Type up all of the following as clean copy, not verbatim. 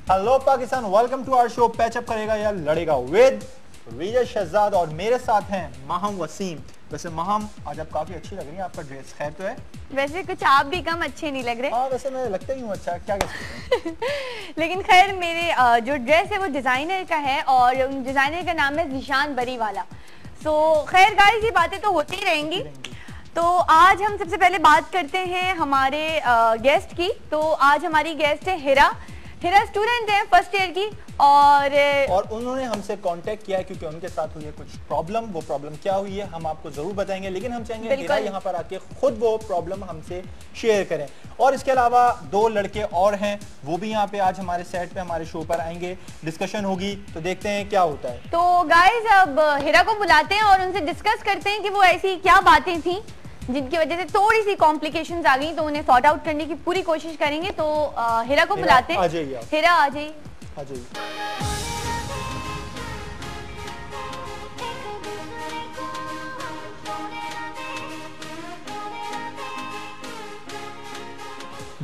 Hello Pakistan, welcome to our show patch up करेगा या लड़ेगा विद विजय शहजाद और मेरे साथ हैं महम वसीम। वैसे महम आज आप काफी अच्छी लग रही हैं, आपका ड्रेस खैर तो है? वैसे कुछ आप भी कम अच्छे नहीं लग रहे। हाँ वैसे मैं लगता ही हूँ अच्छा, क्या कह सकते हैं। लेकिन खैर मेरे जो ड्रेस है वो डिजाइनर का है और डिजाइनर का नाम है ज़ीशान बरीवाला। सो खैर गाइस ये बातें तो होती ही रहेंगी। तो आज हम सबसे पहले बात करते हैं हमारे गेस्ट की। तो आज हमारी गेस्ट है हिरा स्टूडेंट है फर्स्ट ईयर की और उन्होंने हमसे कांटेक्ट किया है क्योंकि उनके साथ हुई है कुछ प्रॉब्लम। वो प्रॉब्लम क्या हुई है हम आपको जरूर बताएंगे, लेकिन हम चाहेंगे हिरा यहाँ पर आके खुद वो प्रॉब्लम हमसे शेयर करें। और इसके अलावा दो लड़के और हैं, वो भी यहाँ पे आज हमारे सेट पे हमारे शो पर आएंगे, डिस्कशन होगी, तो देखते हैं क्या होता है। तो गाइज अब हिरा को बुलाते हैं और उनसे डिस्कस करते हैं कि वो ऐसी क्या बातें थी जिनकी वजह से थोड़ी सी कॉम्प्लिकेशंस आ गई, तो उन्हें सॉर्ट आउट करने की पूरी कोशिश करेंगे। तो हिरा को बुलाते हैं। हिरा आ जाइए।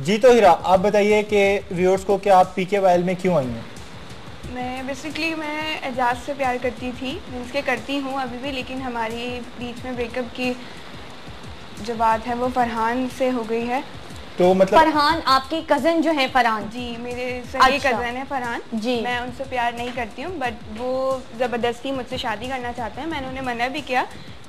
जी तो हिरा आप बताइए कि व्यूअर्स को क्या आप PKYL में क्यों आई हैं? मैं बेसिकली मैं एजाज से प्यार करती थी, मीन्स के करती हूँ अभी भी, लेकिन हमारी बीच में ब्रेकअप की जो बात है वो फरहान से हो गई है। तो मतलब फरहान आपकी कजन जो है फरहान? जी मेरे सगे अच्छा। कजन है फरहान जी। मैं उनसे प्यार नहीं करती हूँ, बट वो ज़बरदस्ती मुझसे शादी करना चाहते हैं। मैंने उन्हें मना भी किया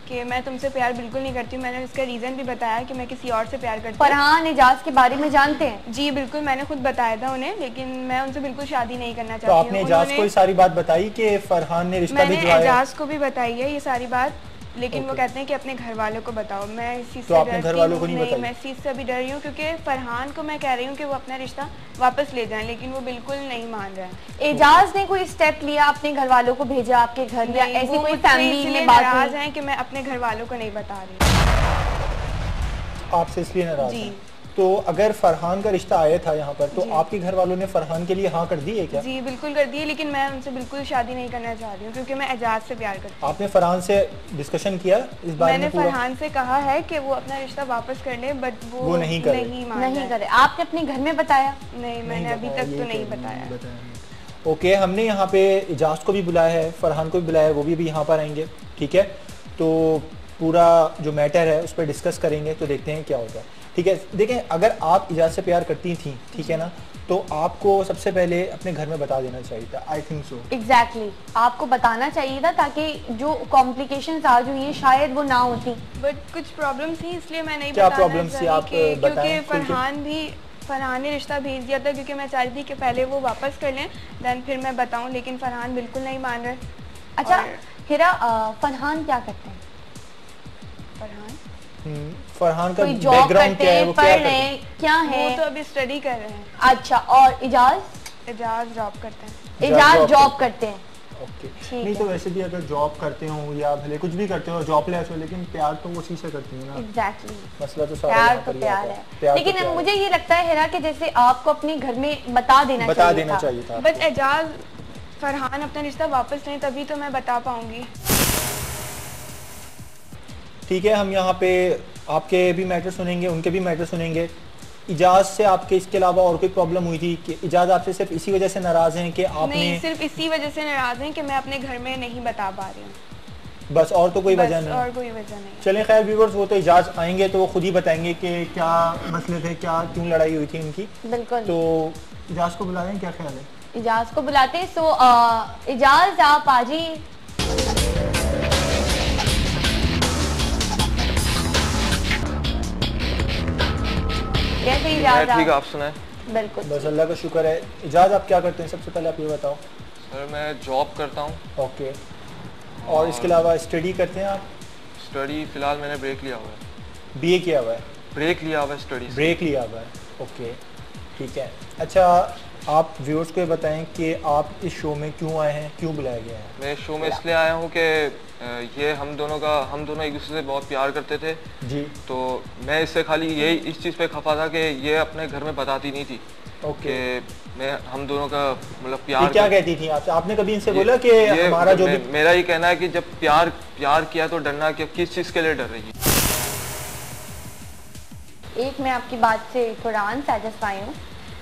कि मैं तुमसे प्यार बिल्कुल नहीं करती हूँ। मैंने इसका रीज़न भी बताया कि मैं किसी और से प्यार करती हूँ। फरहान एजाज के बारे में जानते हैं? जी बिल्कुल, मैंने खुद बताया था उन्हें, लेकिन मैं उनसे बिल्कुल शादी नहीं करना चाहती हूँ। तो आपने एजाज को ये सारी बात बताई कि फरहान ने रिश्ता भिजवाया? मैंने एजाज को भी बताई है ये सारी बात, लेकिन वो कहते हैं कि अपने घर वालों को बताओ। मैं इस चीज़ से आपने घर वालों को नहीं बताई? मैं इस चीज़ से अभी डर रही हूँ क्योंकि फरहान को मैं कह रही हूँ कि वो अपना रिश्ता वापस ले जाएं, लेकिन वो बिल्कुल नहीं मान रहे हैं। एजाज ने कोई स्टेप लिया, अपने घर वालों को भेजा आपके घर या ऐसी कोई फैमिली में बात नाराज हैं कि मैं अपने घर वालों को नहीं बता रही? आपसे इसलिए नाराज हैं? तो अगर फरहान का रिश्ता आया था यहाँ पर तो आपके घर वालों ने फरहान के लिए हाँ कर दी है क्या? जी बिल्कुल कर दी है, लेकिन मैं उनसे बिल्कुल शादी नहीं करना चाह रही हूँ क्योंकि मैं एजाज से प्यार करती हूँ। आपने फरहान से डिस्कशन किया इस बारे में? मैंने फरहान से कहा है कि वो अपना रिश्ता वापस कर ले, बट वो नहीं करे। आपने अपने घर में बताया? नहीं, मैंने अभी तक तो नहीं बताया। ओके, हमने यहाँ पे एजाज को भी बुलाया है, फरहान को भी बुलाया है, वो भी यहाँ पर आएंगे, ठीक है? तो पूरा जो मैटर है उस पर डिस्कस करेंगे, तो देखते हैं क्या होगा, ठीक है? देखें, अगर आप इजाज़ से प्यार करती थी, ठीक है ना, तो आपको सबसे पहले अपने घर में बता देना चाहिए था। I think so. एग्जैक्टली, आपको बताना चाहिए था ताकि जो कॉम्प्लिकेशंस आज हुई है शायद वो ना होती। बट कुछ प्रॉब्लम थी इसलिए मैं नहीं क्या प्रॉब्लम थी आप क्योंकि फरहान ने रिश्ता भेज दिया था क्योंकि मैं चाहती थी कि पहले वो वापस कर लें, देन फिर मैं बताऊं, लेकिन फरहान बिल्कुल नहीं मान रहे। अच्छा हिरा, फरहान क्या करते हैं? फरहान का बैकग्राउंड क्या है, वो क्या करते हैं? क्या है? वो तो अभी स्टडी कर रहे हैं। अच्छा, और एजाज जॉब करते हैं। एजाज जॉब करते हैं, ओके। नहीं तो वैसे भी अगर जॉब करते हो या भले कुछ भी करते हो, जॉब ले हो, लेकिन प्यार तो वो चीज से करती है ना। एग्जैक्टली, मसला तो प्यार तो प्यार है। लेकिन मुझे ये लगता है हिरा कि जैसे आपको अपने घर में बता देना चाहिए था। बट एजाज फरहान अपना रिश्ता वापस लें तभी तो मैं बता पाऊंगी। ठीक है, हम यहाँ पे आपके भी मैटर सुनेंगे, उनके भी मैटर सुनेंगे। इजाज से आपके इसके अलावा और कोई प्रॉब्लम हुई थी कि इजाज आपसे सिर्फ इसी वजह से नाराज हैं कि आपने? नहीं, सिर्फ इसी वजह से नाराज हैं कि मैं अपने घर में नहीं बता पा रही हूँ, बस। और तो कोई वजह नहीं? और कोई वजह नहीं। चलें खैर व्यूअर्स, वो तो इजाज आएंगे तो वो खुद ही बताएंगे कि क्या मसले थे, क्या क्यों लड़ाई हुई थी इनकी। बिल्कुल। तो इजाज को बुला रहे हैं, क्या ख्याल है? इजाज को बुलाते हैं। सो इजाज आप आ जाइए। कैसे इजाज? ठीक, आप सुनाएं? बिल्कुल, बस अल्लाह का शुक्र है। इजाज आप क्या करते हैं सबसे पहले आप ये बताओ। सर मैं जॉब करता हूँ। ओके, और इसके अलावा स्टडी करते हैं आप? स्टडी फिलहाल मैंने ब्रेक लिया हुआ है। BA किया हुआ है? ब्रेक लिया हुआ है, स्टडी ब्रेक लिया हुआ है, ओके ठीक है। अच्छा, आप व्यूअर्स को बताएं कि आप इस शो में क्यों आए हैं, क्यों बुलाया गया है? मैं इस शो में इसलिए आया हूँ कि ये हम दोनों एक दूसरे से बहुत प्यार करते थे जी। तो मैं इससे खाली यही इस चीज़ पे खफा था कि ये अपने घर में बताती नहीं थी। ओके। मैं हम दोनों का मतलब प्यार। क्या कहती थी आपसे? आपने कभी इनसे बोला कि हमारा जो भी? मेरा ये कहना है कि जब प्यार किया तो डरना कि किस चीज़ के लिए डर रही है। एक मैं आपकी बात से थोड़ा अनसैटिस्फाई हूँ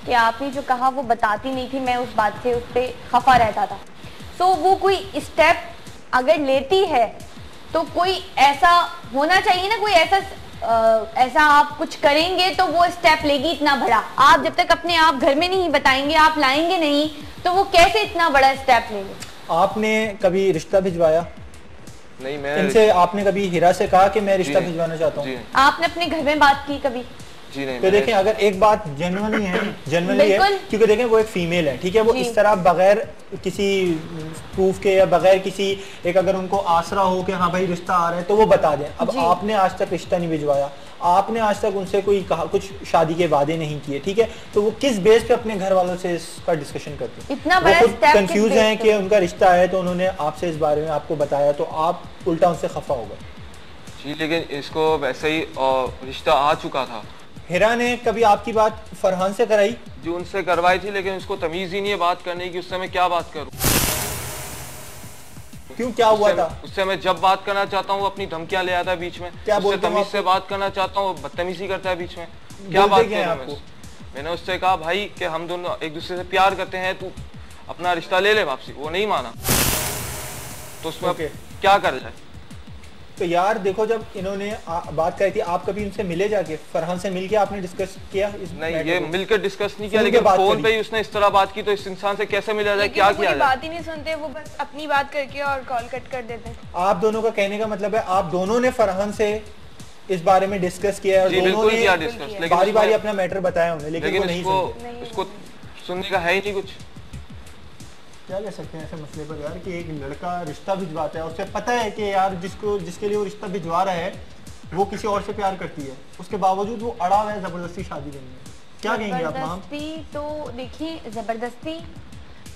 कि आपने जो कहा वो बताती नहीं थी, मैं उस बात से उस पर खफा रहता था। सो वो कोई स्टेप अगर लेती है तो कोई ऐसा होना चाहिए ना, कोई ऐसा आप कुछ करेंगे तो वो स्टेप लेगी इतना बड़ा। आप जब तक अपने आप घर में नहीं बताएंगे, आप लाएंगे नहीं, तो वो कैसे इतना बड़ा स्टेप लेंगे? आपने कभी रिश्ता भिजवाया? नहीं, मैं इनसे आपने कभी हिरा से कहा कि मैं रिश्ता भिजवाना चाहता हूँ? आपने अपने घर में बात की कभी? जी नहीं। तो देखें, अगर एक बात जेन्युइनली है क्योंकि देखें वो एक फीमेल है, ठीक है, वो इस तरह बगैर किसी प्रूफ के या बगैर किसी एक अगर उनको आसरा हो कि हाँ भाई रिश्ता आ रहा है तो वो बता दें। अब आपने आज तक रिश्ता नहीं भिजवाया, आपने आज तक उनसे कोई कहा कुछ शादी के वादे नहीं किए, ठीक है, तो वो किस बेस पे अपने घर वालों से इसका डिस्कशन करते हैं? इतना बड़ा स्टेप कंफ्यूज है कि उनका रिश्ता है तो उन्होंने आपसे इस बारे में आपको बताया तो आप उल्टा उनसे खफा हो गए। जी, लेकिन इसको वैसे ही रिश्ता आ चुका था। हिरा ने कभी आपकी बात फरहान से कराई? जो उनसे करवाई थी, लेकिन उसको तमीज ही नहीं है बात करने की। उससे मैं क्या बात करूं? क्यों, क्या हुआ था? उससे मैं जब बात करना चाहता हूँ अपनी धमकियां ले आता है बीच में। क्या उससे तमीज से बात करना चाहता हूँ, बदतमीजी करता है बीच में। क्या बात करूं? मैंने उससे कहा भाई कि हम दोनों एक दूसरे से प्यार करते हैं, तू अपना रिश्ता ले ले वापसी। वो नहीं माना, तो उसमें क्या कर जाए? तो यार देखो, जब इन्होंने बात करी थी, आप कभी उनसे मिले जाके? फरहान से मिलके आपने डिस्कस किया? नहीं, ये मिलकर डिस्कस नहीं किया, लेकिन फोन पे ही उसने इस तरह बात की, तो इस इंसान से कैसे मिला जाए, क्या किया जाए? बात ही नहीं सुनते, वो बस अपनी बात करके और कॉल कट कर देते हैं। आप दोनों का कहने का मतलब है आप दोनों ने फरहान से इस बारे में डिस्कस किया है और दोनों ने बारी बारी अपना मैटर बताया उन्हें, लेकिन वो नहीं सुनते। उसको सुनने का है ही नहीं कुछ। क्या कह सकते हैं ऐसे मसले पर यार कि एक लड़का रिश्ता भिजवाता है, उसे पता है कि यार जिसके लिए वो रिश्ता भिजवा रहा है वो किसी और से प्यार करती है, उसके बावजूद वो अड़ा हुआ है जबरदस्ती शादी करने में। क्या कहेंगे आप? जबरदस्ती तो देखिए, जबरदस्ती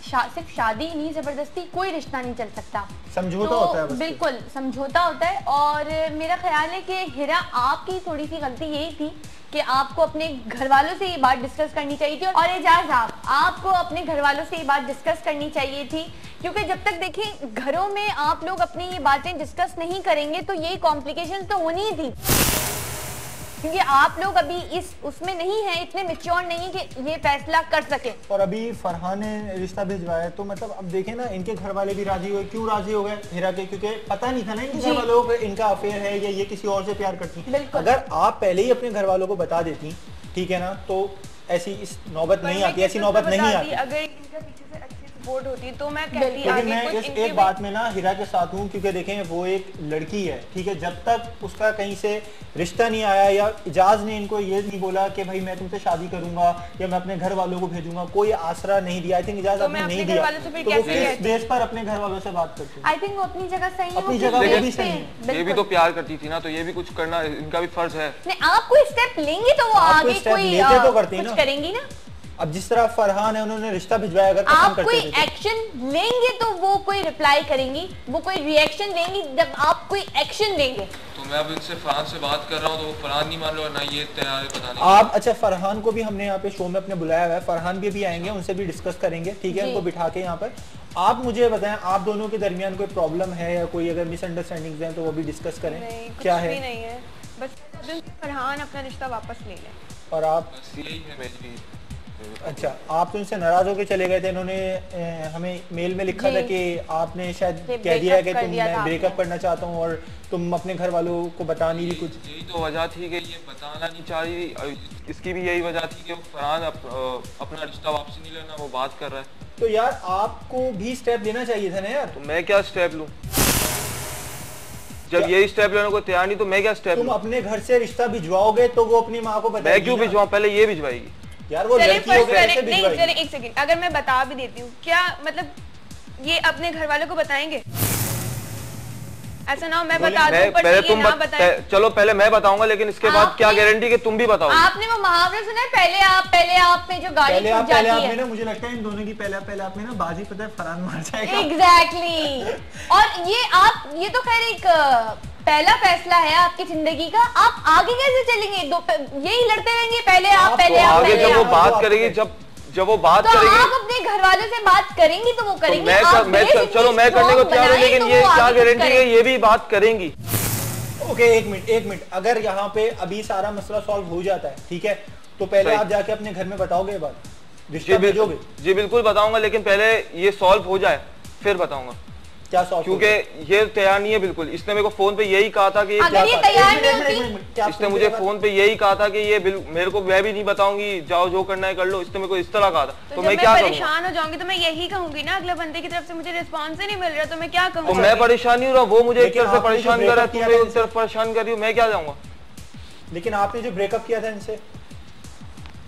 सिर्फ शादी ही नहीं, जबरदस्ती कोई रिश्ता नहीं चल सकता, समझौता होता है। बिल्कुल समझौता होता है। और मेरा ख्याल है कि हिरा आपकी थोड़ी सी गलती यही थी कि आपको अपने घर वालों से ये बात डिस्कस करनी चाहिए थी, और एजाज आपको अपने घर वालों से ये बात डिस्कस करनी चाहिए थी, क्योंकि जब तक देखें घरों में आप लोग अपनी ये बातें डिस्कस नहीं करेंगे तो यही कॉम्प्लिकेशन तो होनी ही थी, क्योंकि आप लोग अभी उसमें नहीं है, इतने मैच्योर नहीं कि ये फैसला कर सके। और अभी फरहान ने रिश्ता भिजवाया तो मतलब अब देखें ना, इनके घर वाले भी राजी हुए। क्यों राजी हो गए हिरा के? क्योंकि पता नहीं था ना इनके घर वालों को इनका अफेयर है या ये किसी और से प्यार करती है। अगर आप पहले ही अपने घर वालों को बता देती, ठीक है ना, तो ऐसी इस नौबत नहीं आती, ऐसी नौबत नहीं आती। अगर इनका पीछे से अच्छी सपोर्ट होती तो मैं कहती आगे मैं इस एक बात में ना हिरा के साथ हूँ, क्योंकि देखें वो एक लड़की है, ठीक है, जब तक उसका कहीं से रिश्ता नहीं आया या इजाज ने इनको ये नहीं बोला कि भाई मैं तुमसे शादी करूंगा या मैं अपने घर वालों को भेजूंगा, कोई आसरा नहीं दिया, आई थिंक इजाज आपने नहीं दिया, तो वो किस बेस पर अपने घर वालों से बात करते हैं? आई थिंक वो अपनी जगह सही है, अपनी जगह वो भी सही है। ये भी तो प्यार करती थी ना, तो ये भी कुछ करना इनका भी फर्ज है। नहीं, आप कोई स्टेप लेंगे तो वो आगे कोई तो करती कुछ करेंगी ना। अब जिस तरह फरहान है, उन्होंने रिश्ता भिजवाया, अगर आप कोई एक्शन लेंगे तो वो कोई रिप्लाई करेंगी, वो कोई रिएक्शन देंगी जब आप कोई एक्शन लेंगे। तो मैं अब इनसे फरहान से बात कर रहा हूँ तो वो फरहान नहीं मान रहा, ना ये तैयार है बताने। आप अच्छा, फरहान को भी हमने यहाँ पे शो में अपने बुलाया हुआ है, फरहान भी आएंगे, उनसे भी डिस्कस करेंगे, ठीक है, उनको बिठा के यहाँ पर। आप मुझे बताएं, आप दोनों के दरमियान कोई प्रॉब्लम है या कोई अगर मिसअंडरस्टैंडिंग्स हैं तो वो भी डिस्कस करें। क्या है? नहीं है, बस फरहान अपना रिश्ता वापस ले ले। और आप? यही है मेरी। अच्छा, आप तो उनसे नाराज होकर चले गए थे, इन्होंने हमें मेल में लिखा था कि आपने शायद कह दिया है कि मैं ब्रेकअप करना चाहता हूँ और तुम अपने घर वालों को बता नहीं रही कुछ। यही तो वजह थी कि ये बताना नहीं चाह रही, इसकी भी यही वजह थी कि फरहान अपना रिश्ता वापसी नहीं लेना, वो बात कर रहा है। तो यार आपको भी स्टेप लेना चाहिए था ना यार। तो मैं क्या स्टेप लूँ? जब यही स्टेप लेने को तैयार नहीं तो मैं क्या स्टेप? तुम अपने घर से रिश्ता भिजवाओगे तो वो अपनी माँ को बताएगी। मैं क्यों भिजवाऊं? पहले ये भिजवाएगी यार, वो लड़की हो गई, ऐसे भिजवाएगी। चलिए एक सेकंड, अगर मैं बता भी देती हूँ, क्या मतलब ये अपने घर वालों को बताएंगे? ऐसा ना हो मैं बता दूं पर पहले तुम ना बताएं। चलो पहले मैं बताऊंगा, लेकिन इसके बाद क्या गारंटी कि तुम भी बताओ? आपने वो मुहावरा सुना है, पहले आप में जो गाड़ी छूट जाती है। ना, मुझे लगता है इन दोनों की पहले आप में ना बाजी पता है फरहान मार जाएगा। एग्जैक्टली। और ये तो खैर एक पहला फैसला है आपकी जिंदगी का, आप आगे कैसे चलेंगे? यही लड़ते रहेंगे, पहले आप आगे जब वो बात करेगी, जब वो बात तो करेगी, आप अपने घर वालों से बात करेंगी तो वो करेंगे। चलो मैं करने को तैयार हूं, लेकिन ये क्या गारंटी है ये भी बात करेंगी? ओके, एक मिनट, अगर यहाँ पे अभी सारा मसला सॉल्व हो जाता है, ठीक है, तो पहले आप जाके अपने घर में बताओगे ये बात? रिश्ता भेजोगे? जी बिल्कुल बताऊंगा, लेकिन पहले ये सॉल्व हो जाए फिर बताऊंगा। क्या सॉल्व? क्योंकि ये तैयार नहीं है बिल्कुल। इसने मेरे को फोन पे यही कहा था कि अगर ये तैयार नहीं होती, इसने मुझे फोन पे यही कहा था कि ये मेरे को मैं भी नहीं बताऊंगी, जाओ जो करना है कर लो। इसने मेरे को इस तरह कहा था, तो मैं क्या करूंगा? परेशान हो जाऊंगी तो मैं यही कहूंगी ना, अगले बंदे की तरफ से मुझे रिस्पॉन्स ही नहीं मिल रहा तो मैं क्या कहूँ? तो मैं परेशान नहीं हो रहा, वो मुझे एक तरफ से परेशान कर रहा है, तुम एक तरफ परेशान कर रही हो, मैं क्या जाऊंगा? लेकिन आपने जो ब्रेकअप किया था इनसे,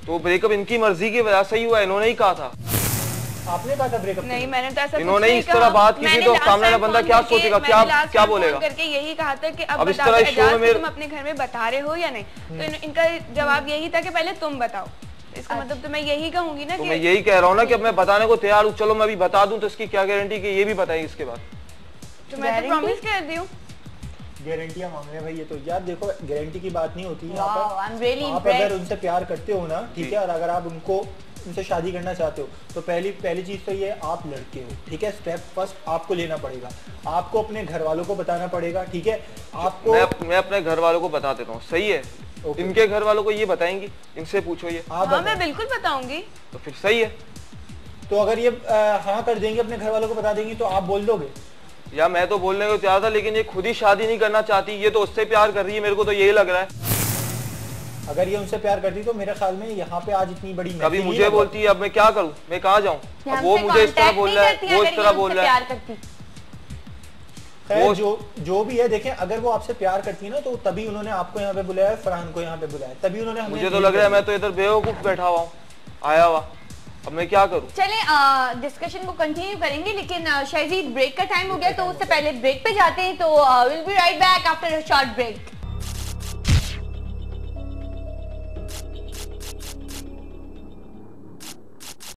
तो ब्रेकअप इनकी मर्जी की वजह से ही हुआ, इन्होंने ही कहा था। आपने कहा था ब्रेकअप? नहीं, मैंने तो ऐसा इन्होंने इस तरह बात की थी, तो सामने वाला बंदा क्या सोचेगा, क्या बोलेगा? करके यही कहा था कि अब इस तरह शो में तुम अपने घर में बता रहे हो या नहीं, तो इनका जवाब यही था कि पहले तुम बताओ। इसका मतलब तो मैं यही कहूंगी ना, तो मैं यही कह रहा हूँ ना कि अब मैं बताने को तैयार हूँ, चलो मैं अभी बता दूं, तो इसकी क्या गारंटी कि ये भी बताएगी इसके बाद? तो मैं तो प्रॉमिस कर दी हूँ। गारंटियां मांग रहे हैं भाई ये तो। यार देखो, गारंटी की बात नहीं होती यहाँ I'm पर। really आप अगर उनसे प्यार करते हो ना, ठीक है, और अगर आप उनसे शादी करना चाहते हो, तो पहली चीज तो ये आप लड़के हो, ठीक है। स्टेप फर्स्ट आपको लेना पड़ेगा, आपको अपने घर वालों को बताना पड़ेगा, ठीक है। आपको मैं अपने घर वालों को बता देता हूँ, सही है। इनके घर वालों को ये बताएंगी, इनसे पूछो ये। हाँ, मैं बिल्कुल बताऊंगी। तो फिर सही है। तो अगर ये हाँ कर देंगे, अपने घर वालों को बता देंगी, तो आप बोल दोगे? या मैं तो बोलने को तैयार था, लेकिन ये खुद ही शादी नहीं करना चाहती, ये तो उससे प्यार कर रही है, मेरे को तो यही लग रहा है। अगर ये उनसे प्यार करती तो मेरे ख्याल में यहाँ पे आज इतनी बड़ी कभी मुझे बोलती है, अब मैं क्या करूँ, मैं कहाँ जाऊँ? अब वो मुझे इस तरह बोल रहा है, वो इस तरह बोल रहा है। खैर जो भी है, देखें, अगर वो आपसे प्यार करती है ना, तो तभी उन्होंने आपको यहाँ पे बुलाया, फरहान को यहाँ पे बुलाया, तभी उन्होंने हमें। मुझे तो लग रहा है मैं तो इधर बेवकूफ बैठा हुआ हूँ, आया हुआ। अब मैं क्या करूं? चलें डिस्कशन को कंटिन्यू करेंगे, लेकिन शायद ब्रेक का टाइम हो गया, तो उससे पहले ब्रेक पे जाते हैं। तो will be right back after a short break.